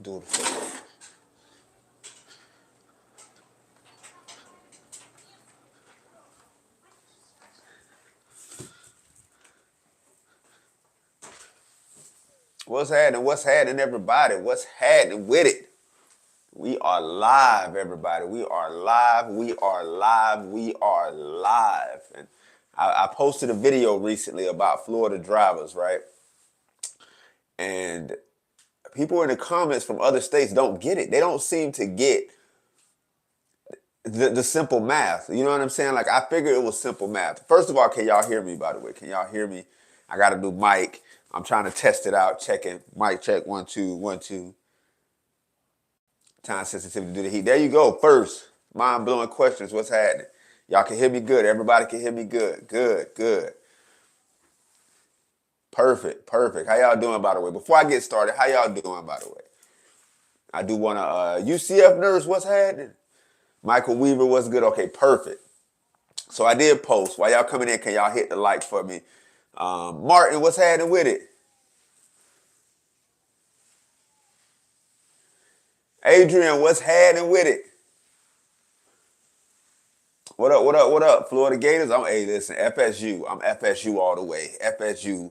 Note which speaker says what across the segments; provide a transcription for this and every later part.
Speaker 1: Do the fucking. What's happening? What's happening, everybody? What's happening with it? We are live, everybody. We are live. We are live. We are live. And I posted a video recently about Florida drivers, right? And people in the comments from other states don't get it. They don't seem to get the simple math. You know what I'm saying? Like, I figured it was simple math. First of all, can y'all hear me, by the way? Can y'all hear me? I got a new mic. I'm trying to test it out. Checking. Mic check. 1 2 1 2. Time sensitivity to the heat. There you go. First, mind-blowing questions. What's happening? Y'all can hear me good. Everybody can hear me good. Good, good. Perfect, perfect. How y'all doing, by the way? Before I get started, how y'all doing, by the way? I do want to, UCF nurse, what's happening? Michael Weaver, what's good? Okay, perfect. So I did post. While y'all coming in, can y'all hit the like for me? Martin, what's happening with it? Adrian, what's happening with it? What up, what up, what up? Florida Gators, hey, listen, FSU. I'm FSU all the way. FSU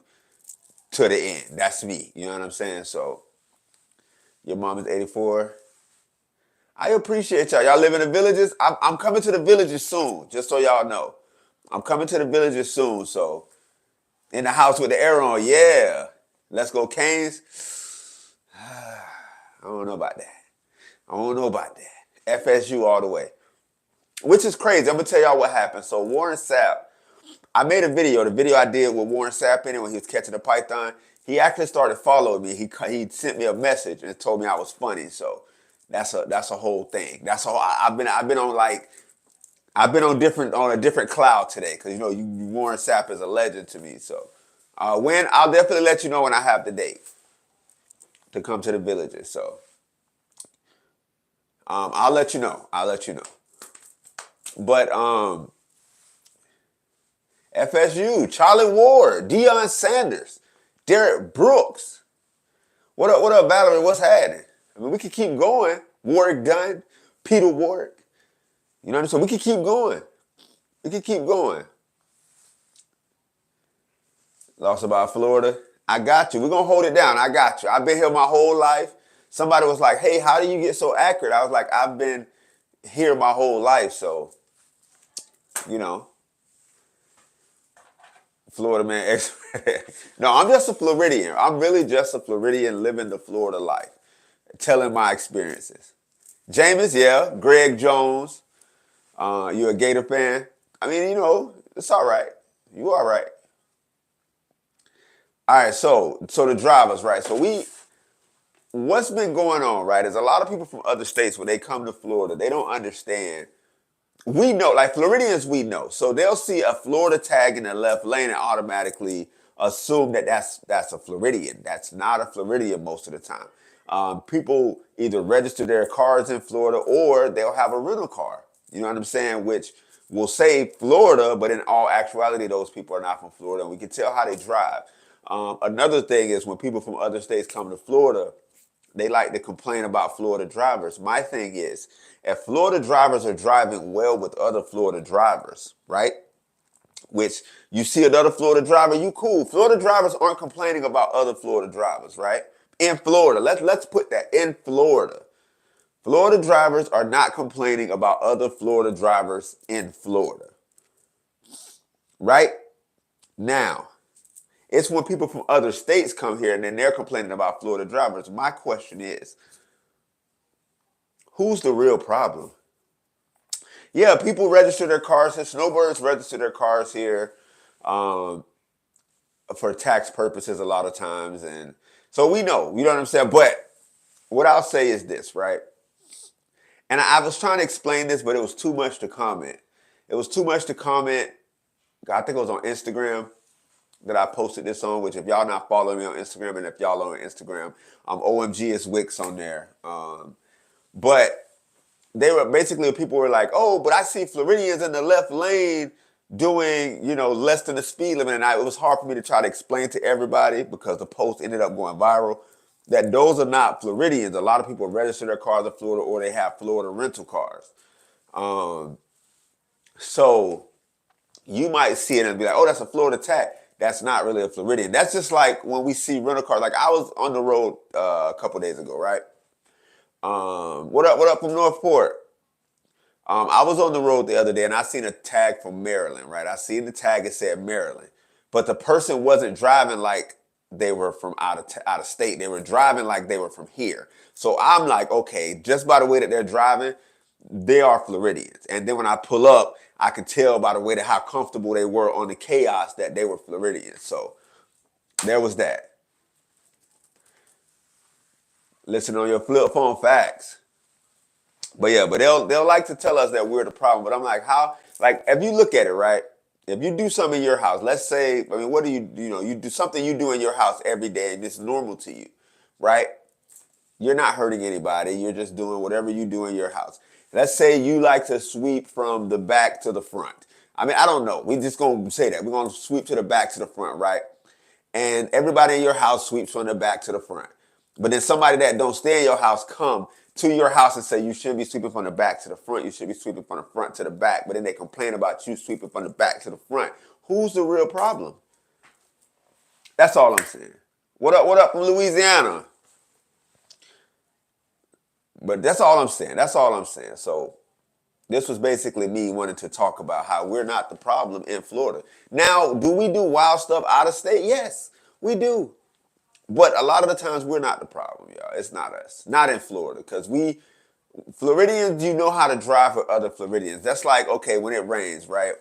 Speaker 1: to the end. That's me. You know what I'm saying? So, your mom is 84. I appreciate y'all. Y'all live in the villages? I'm coming to the villages soon, just so y'all know. I'm coming to the villages soon, so in the house with the air on, yeah. Let's go, Canes. I don't know about that. I don't know about that. FSU all the way. Which is crazy. I'm going to tell y'all what happened. So Warren Sapp, I made a video. The video I did with Warren Sapp in it when he was catching the python, he actually started following me. He sent me a message and told me I was funny. So that's a whole thing. That's all. I've been on a different cloud today because Warren Sapp is a legend to me. So when I'll definitely let you know when I have the date to come to the villages. So I'll let you know. I'll let you know. But FSU, Charlie Ward, Deion Sanders, Derek Brooks. What up, Valerie? What's happening? I mean, we could keep going. Warwick Dunn, Peter Warwick. You know what I'm saying? We could keep going. We could keep going. Lost about Florida. I got you. We're going to hold it down. I got you. I've been here my whole life. Somebody was like, hey, how do you get so accurate? I was like, I've been here my whole life. So, Florida man. No, I'm just a Floridian. I'm really just a Floridian living the Florida life, telling my experiences. Jameis, yeah. Greg Jones. You a Gator fan? I mean, it's all right. You all right. All right, so the drivers, right? So what's been going on, right, is a lot of people from other states, when they come to Florida, they don't understand. We know, like Floridians, we know. So they'll see a Florida tag in the left lane and automatically assume that that's a Floridian. That's not a Floridian most of the time. People either register their cars in Florida or they'll have a rental car. You know what I'm saying? Which will say Florida, but in all actuality, those people are not from Florida. And we can tell how they drive. Another thing is when people from other states come to Florida, they like to complain about Florida drivers. My thing is, if Florida drivers are driving well with other Florida drivers, right? Which you see another Florida driver, you cool. Florida drivers aren't complaining about other Florida drivers, right? In Florida, let's put that in Florida. Florida drivers are not complaining about other Florida drivers in Florida, right? Now, it's when people from other states come here and then they're complaining about Florida drivers. My question is, who's the real problem? Yeah, people register their cars here. Snowbirds register their cars here for tax purposes a lot of times. And so we know, you know what I'm saying? But what I'll say is this, right? And I was trying to explain this, but it was too much to comment. It was too much to comment. I think it was on Instagram that I posted this on, which if y'all not following me on Instagram, and if y'all on Instagram, OMG is Wix on there. But people were like, oh, but I see Floridians in the left lane doing, less than the speed limit. And it was hard for me to try to explain to everybody because the post ended up going viral. that those are not Floridians. A lot of people register their cars in Florida or they have Florida rental cars. So you might see it and be like, oh, that's a Florida tag. That's not really a Floridian. That's just like when we see rental cars. Like I was on the road a couple days ago, right? What up from Northport? I was on the road the other day and I seen a tag from Maryland, right? I seen the tag, it said Maryland. But the person wasn't driving like they were from out of state. They were driving like they were from here. So I'm like, okay, just by the way that they're driving, they are Floridians. And then when I pull up, I could tell by the way that how comfortable they were on the chaos that they were Floridians. So there was that. Listen on your flip phone facts. But yeah, but they'll like to tell us that we're the problem. But I'm like, how? Like, if you look at it, right? If you do something in your house, let's say, I mean, what do you do something you do in your house every day and it's normal to you, right? You're not hurting anybody. You're just doing whatever you do in your house. Let's say you like to sweep from the back to the front. I mean, I don't know. We just gonna say that. We're gonna sweep to the back to the front, right? And everybody in your house sweeps from the back to the front. But then somebody that don't stay in your house come to your house and say you shouldn't be sweeping from the back to the front. You should be sweeping from the front to the back. But then they complain about you sweeping from the back to the front. Who's the real problem? That's all I'm saying. What up from Louisiana? But that's all I'm saying. That's all I'm saying. So this was basically me wanting to talk about how we're not the problem in Florida. Now, do we do wild stuff out of state? Yes, we do. But a lot of the times we're not the problem, y'all. It's not us. Not in Florida. Because Floridians, you know how to drive for other Floridians. That's like, okay, when it rains, right?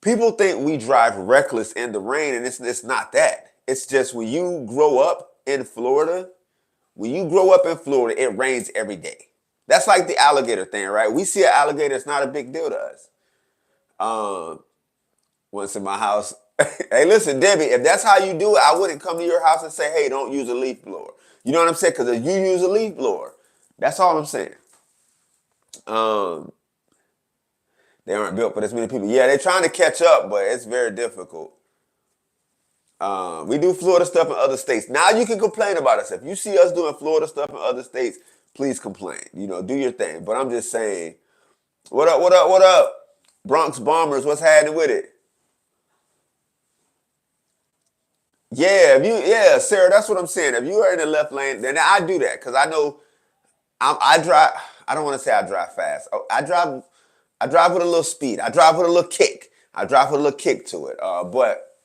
Speaker 1: People think we drive reckless in the rain, and it's not that. It's just when you grow up in Florida, it rains every day. That's like the alligator thing, right? We see an alligator, it's not a big deal to us. Once in my house, hey, listen, Debbie, if that's how you do it, I wouldn't come to your house and say, hey, don't use a leaf blower. You know what I'm saying? Because if you use a leaf blower, that's all I'm saying. They aren't built for this many people. Yeah, they're trying to catch up, but it's very difficult. We do Florida stuff in other states. Now you can complain about us. If you see us doing Florida stuff in other states, please complain. You know, do your thing. But I'm just saying, what up, what up, what up? Bronx Bombers, what's happening with it? Yeah, Sarah, that's what I'm saying. If you are in the left lane, then I do that because I know I drive. I don't want to say I drive fast. Oh, I drive with a little speed. I drive with a little kick. I drive with a little kick to it. But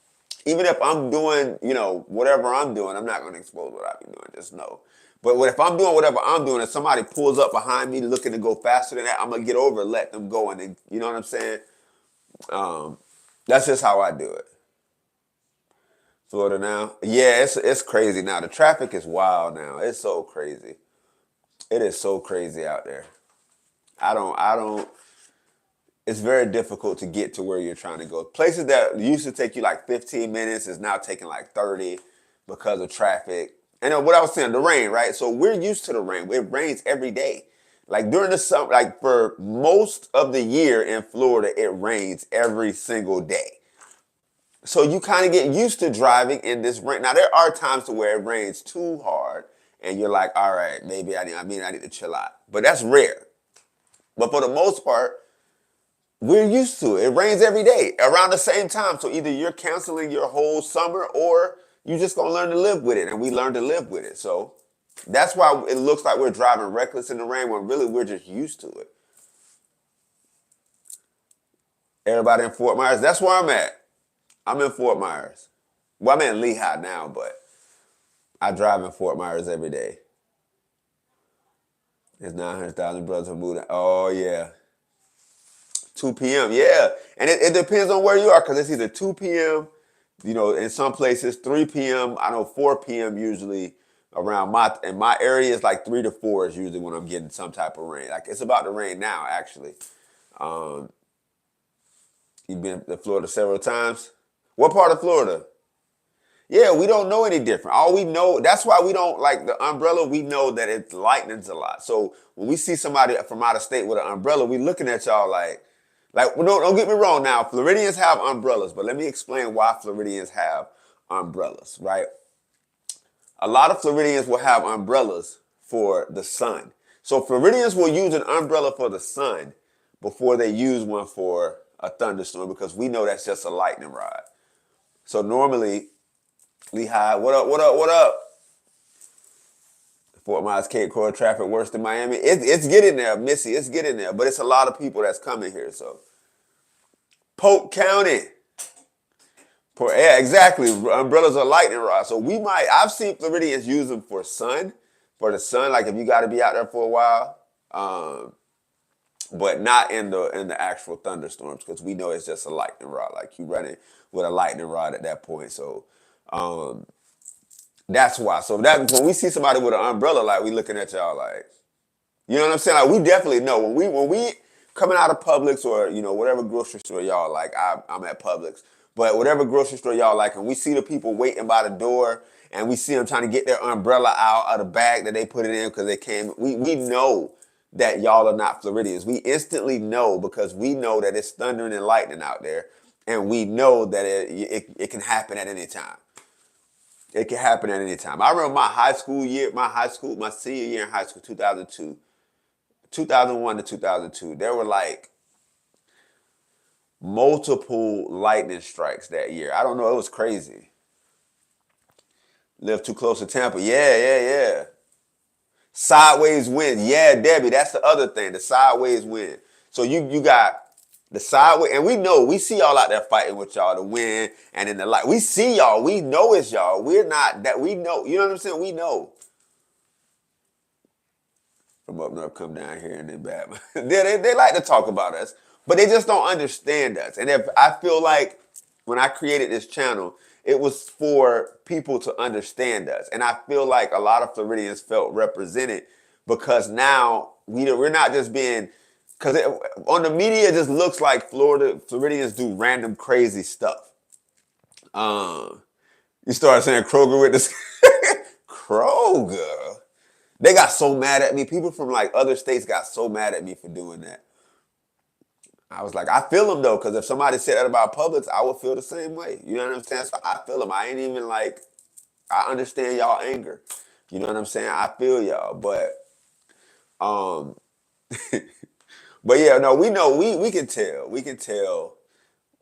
Speaker 1: even if I'm doing, whatever I'm doing, I'm not going to expose what I've been doing. Just know. But if I'm doing whatever I'm doing, and somebody pulls up behind me looking to go faster than that, I'm gonna get over and let them go, and then, you know what I'm saying? That's just how I do it. Florida now, yeah, it's crazy now. The traffic is wild now. It's so crazy. It is so crazy out there. I don't. It's very difficult to get to where you're trying to go. Places that used to take you like 15 minutes is now taking like 30 because of traffic. And then what I was saying, the rain, right? So we're used to the rain. It rains every day. Like during the summer, like for most of the year in Florida, it rains every single day. So you kind of get used to driving in this rain. Now there are times to where it rains too hard, and you're like, all right, maybe I need to chill out. But that's rare. But for the most part, we're used to it. It rains every day around the same time. So either you're canceling your whole summer or you just gonna learn to live with it. And we learn to live with it. So that's why it looks like we're driving reckless in the rain when really we're just used to it. Everybody in Fort Myers, that's where I'm at. I'm in Fort Myers. Well, I'm in Lehigh now, but I drive in Fort Myers every day. There's 900,000 brothers who moved. Oh, yeah. 2 p.m. Yeah, and it depends on where you are because it's either 2 p.m. In some places 3 p.m. I know 4 p.m. usually around in my area is like 3 to 4 is usually when I'm getting some type of rain. Like it's about to rain now actually. You've been to Florida several times. What part of Florida? Yeah, we don't know any different. All we know, that's why we don't like the umbrella. We know that it lightens a lot. So when we see somebody from out of state with an umbrella, we looking at y'all like, well, don't get me wrong now. Floridians have umbrellas, but let me explain why Floridians have umbrellas, right? A lot of Floridians will have umbrellas for the sun. So Floridians will use an umbrella for the sun before they use one for a thunderstorm because we know that's just a lightning rod. So normally, Lehigh, what up, what up, what up? Fort Myers, Cape Coral traffic worse than Miami. It's getting there, Missy. It's getting there, but it's a lot of people that's coming here. So Polk County. Yeah, exactly. Umbrellas are lightning rods. So I've seen Floridians use them for the sun, like if you got to be out there for a while, but not in the actual thunderstorms because we know it's just a lightning rod. Like you running with a lightning rod at that point. So that's why. So that when we see somebody with an umbrella, like we looking at y'all like, you know what I'm saying? Like we definitely know when we coming out of Publix or whatever grocery store y'all like. I'm at Publix, but whatever grocery store y'all like, and we see the people waiting by the door, and we see them trying to get their umbrella out of the bag that they put it in because they came. We know that y'all are not Floridians. We instantly know because we know that it's thundering and lightning out there, and we know that it can happen at any time. It can happen at any time. I remember my senior year in high school, 2002. 2001 to 2002, there were like multiple lightning strikes that year. I don't know, it was crazy. Lived too close to Tampa. Yeah. Sideways wind. Yeah, Debbie, that's the other thing, the sideways wind. So you got the sideways, and we see y'all out there fighting with y'all, the wind and in the light. We see y'all, we know it's y'all. We're not that, we know, you know what I'm saying? We know. From up north come down here and they bad. they like to talk about us, but they just don't understand us. And if I feel like when I created this channel, it was for people to understand us. And I feel like a lot of Floridians felt represented because now we're not just being, because on the media it just looks like Floridians do random crazy stuff. You start saying Kroger with this. Kroger. They got so mad at me. People from like other states got so mad at me for doing that. I was like, I feel them though, because if somebody said that about Publix, I would feel the same way. You know what I'm saying? So I feel them. I ain't even like, I understand y'all anger. You know what I'm saying? I feel y'all, um, but yeah, no, we know we can tell. We can tell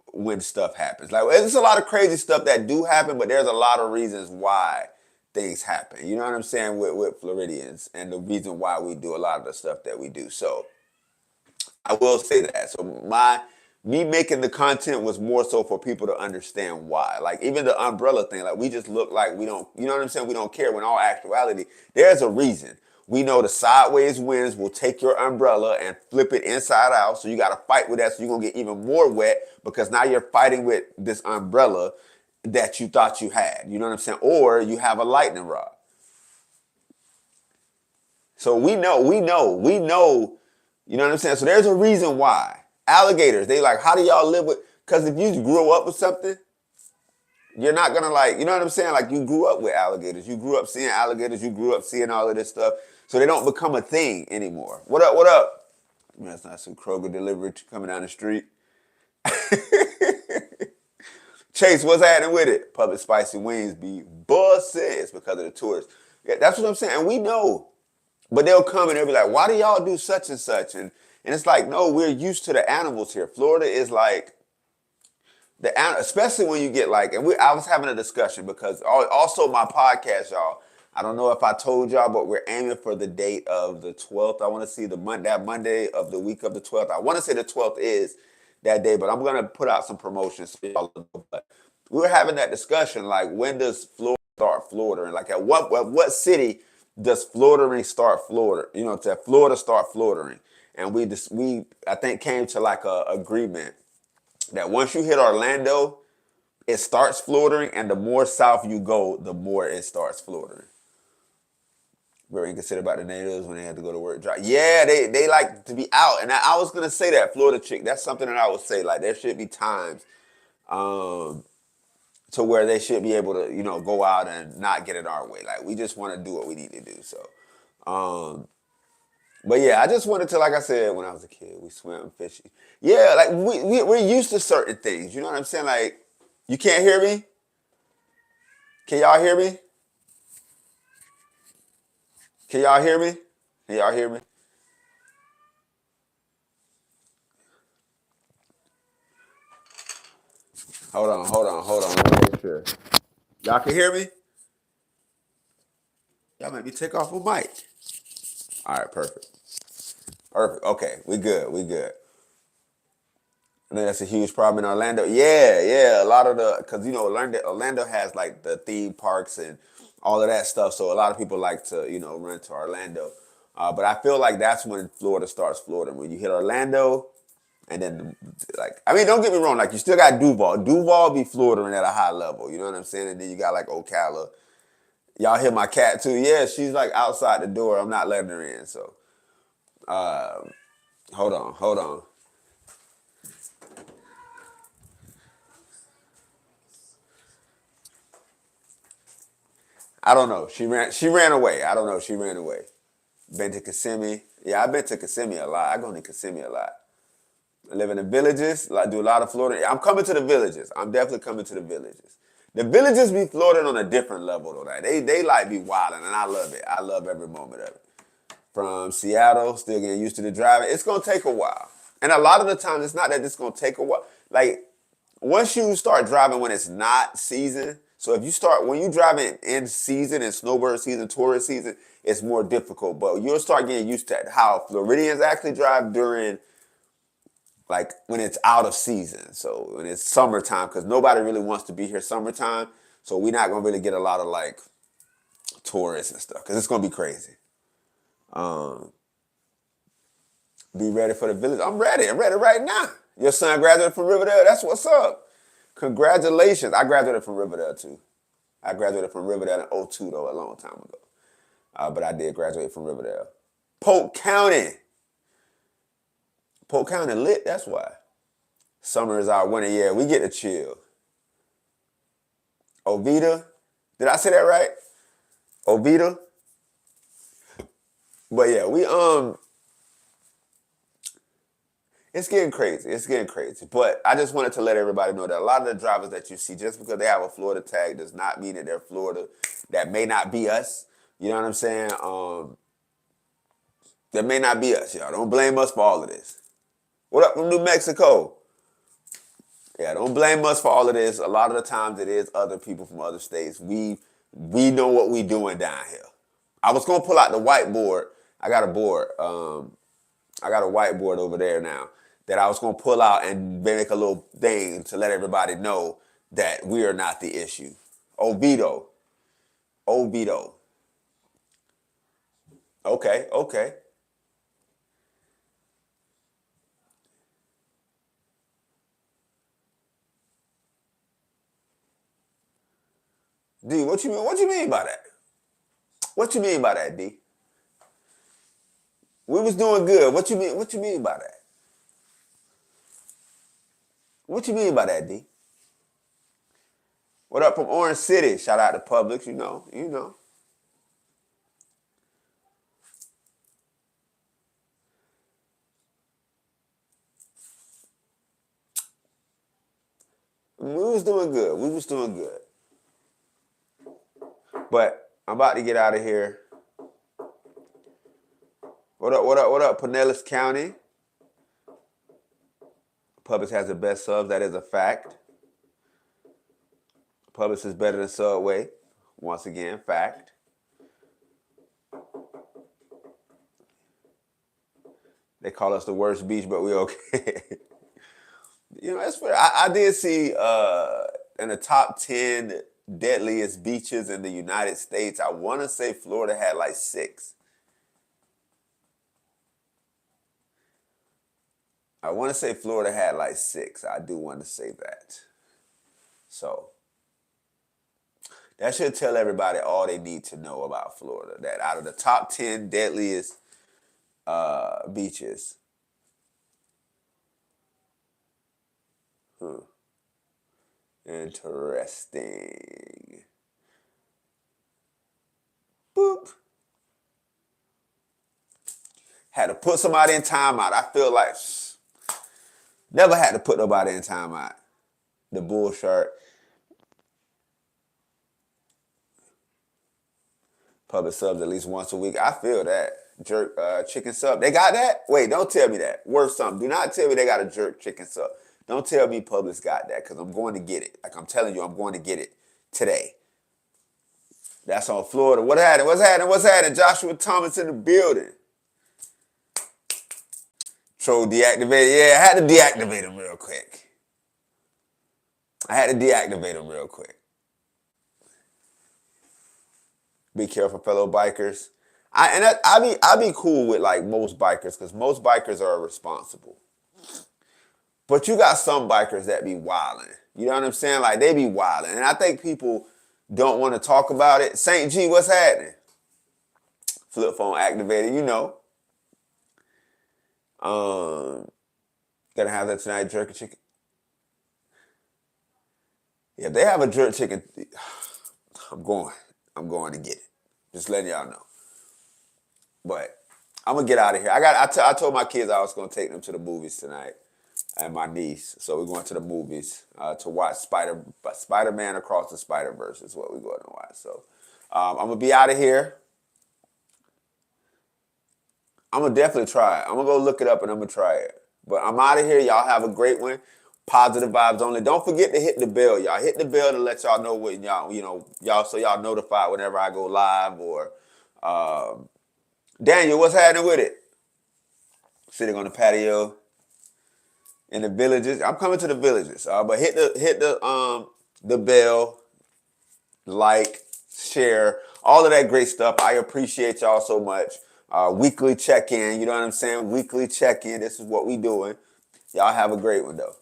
Speaker 1: when stuff happens. Like there's a lot of crazy stuff that do happen, but there's a lot of reasons why things happen. You know what I'm saying with Floridians and the reason why we do a lot of the stuff that we do. So I will say that. So me making the content was more so for people to understand why. Like even the umbrella thing, like we just look like we don't, you know what I'm saying? We don't care when all actuality, there's a reason. We know the sideways winds will take your umbrella and flip it inside out. So you got to fight with that. So you're going to get even more wet because now you're fighting with this umbrella that you thought you had. You know what I'm saying? Or you have a lightning rod. So we know, you know what I'm saying? So there's a reason why. Alligators, they like, how do y'all live with, because if you grew up with something, you're not gonna like, you know what I'm saying? Like you grew up with alligators. You grew up seeing alligators. You grew up seeing all of this stuff. So they don't become a thing anymore. What up, what up? That's not some Kroger delivery coming down the street. Chase, what's happening with it? Public spicy wings be buses because of the tourists. Yeah, that's what I'm saying. And we know. But they'll come and they'll be like, why do y'all do such and such? And it's like, no, we're used to the animals here. Florida is like, especially when you get like, I was having a discussion because also my podcast, y'all, I don't know if I told y'all, but we're aiming for the date of the 12th. I want to see that Monday of the week of the 12th. I want to say the 12th is that day, but I'm going to put out some promotions for y'all. But we were having that discussion, like when does Florida start Florida? Like at what city does Florida start Florida? You know, to Florida start Florida. And we I think came to like a agreement that once you hit Orlando, it starts floatering, and the more south you go, the more it starts floatering. Very considered about the natives when they had to go to work. Yeah, they like to be out. And I was going to say that, Florida chick, that's something that I would say. Like, there should be times to where they should be able to, go out and not get in our way. Like, we just want to do what we need to do. So, but yeah, I just wanted to, like I said, when I was a kid, we swam fishing. Yeah, like we're used to certain things. You know what I'm saying? Like, you can't hear me? Can y'all hear me? Can y'all hear me? Can y'all hear me? Hold on. Let me make sure. Y'all can hear me? Y'all make me take off my mic. All right, perfect. Perfect. Okay, we good. We good. I think that's a huge problem in Orlando. Yeah. A lot of because Orlando has like the theme parks and all of that stuff. So a lot of people like to run to Orlando. But I feel like that's when Florida starts Florida. When you hit Orlando, and then like I mean, don't get me wrong. Like you still got Duval. Duval be Florida at a high level. You know what I'm saying? And then you got like Ocala. Y'all hear my cat too? Yeah, she's like outside the door. I'm not letting her in. So hold on. I don't know. She ran away. I don't know. She ran away. Been to Kissimmee. Yeah, I've been to Kissimmee a lot. I go to Kissimmee a lot. I live in the villages. I do a lot of Florida. I'm coming to the villages. I'm definitely coming to the villages. The villages be Florida on a different level though. Like they like be wilding, and I love it. I love every moment of it. From Seattle, still getting used to the driving. It's gonna take a while, and a lot of the time, it's not that it's gonna take a while. Like once you start driving when it's not season, so if you start when you driving in season and snowbird season, tourist season, it's more difficult. But you'll start getting used to how Floridians actually drive during like when it's out of season. So when it's summertime, because nobody really wants to be here summertime. So we're not gonna really get a lot of like tourists and stuff because it's gonna be crazy. Um, be ready for the village. I'm ready. I'm ready right now. Your son graduated from Riverdale. That's what's up. Congratulations. I graduated from Riverdale too. I graduated from Riverdale in '02 though, a long time ago. But I did graduate from Riverdale. Polk County. Polk County lit, that's why. Summer is our winter. Yeah, we get to chill. Ovita. Did I say that right? Ovita. But yeah, it's getting crazy. It's getting crazy. But I just wanted to let everybody know that a lot of the drivers that you see, just because they have a Florida tag, does not mean that they're Florida. That may not be us. You know what I'm saying? That may not be us, y'all. Don't blame us for all of this. What up from New Mexico? Yeah, don't blame us for all of this. A lot of the times it is other people from other states. We know what we doing down here. I was gonna pull out the whiteboard. I got a board. I got a whiteboard over there now that I was gonna pull out and make a little thing to let everybody know that we are not the issue. Oviedo. Oviedo. Okay. D, what you mean? What you mean by that? What you mean by that, D? We was doing good. What you mean? What you mean by that? What you mean by that, D? What up from Orange City? Shout out to Publix. You know. We was doing good. We was doing good. But I'm about to get out of here. What up, Pinellas County? Publix has the best subs. That is a fact. Publix is better than Subway. Once again, fact. They call us the worst beach, but we okay. That's fair. I did see in the top 10 deadliest beaches in the United States, I want to say Florida had like 6. I want to say Florida had like 6. I do want to say that. So that should tell everybody all they need to know about Florida. That out of the top 10 deadliest beaches, interesting. Boop. Had to put somebody in timeout. I feel like never had to put nobody in timeout. The bull shark. Public subs at least once a week. I feel that. Jerk chicken sub. They got that? Wait, don't tell me that. Worth something. Do not tell me they got a jerk chicken sub. Don't tell me Publix got that, because I'm going to get it. Like I'm telling you, I'm going to get it today. That's on Florida. What happened? What's happening? What's happening? Joshua Thomas in the building. Troll deactivated. Yeah, I had to deactivate him real quick. Be careful, fellow bikers. I be cool with like most bikers, because most bikers are responsible. But you got some bikers that be wilding. You know what I'm saying? Like they be wilding, and I think people don't want to talk about it. Saint G, what's happening? Flip phone activated. You know. Gonna have that tonight, jerky chicken. Yeah, if they have a jerk chicken, I'm going to get it. Just letting y'all know. But I'm gonna get out of here. I told my kids I was gonna take them to the movies tonight, and my niece. So we're going to the movies to watch Spider-Man Across the Spider-Verse is what we're going to watch. So I'm gonna be out of here. I'm gonna definitely try it. I'm gonna go look it up and I'm gonna try it. But I'm out of here. Y'all have a great one. Positive vibes only. Don't forget to hit the bell, y'all. Hit the bell to let y'all know when y'all so y'all notified whenever I go live or. Daniel, what's happening with it? Sitting on the patio in the villages. I'm coming to the villages. But hit the bell, like, share, all of that great stuff. I appreciate y'all so much. Weekly check-in, you know what I'm saying? Weekly check-in. This is what we doing. Y'all have a great one, though.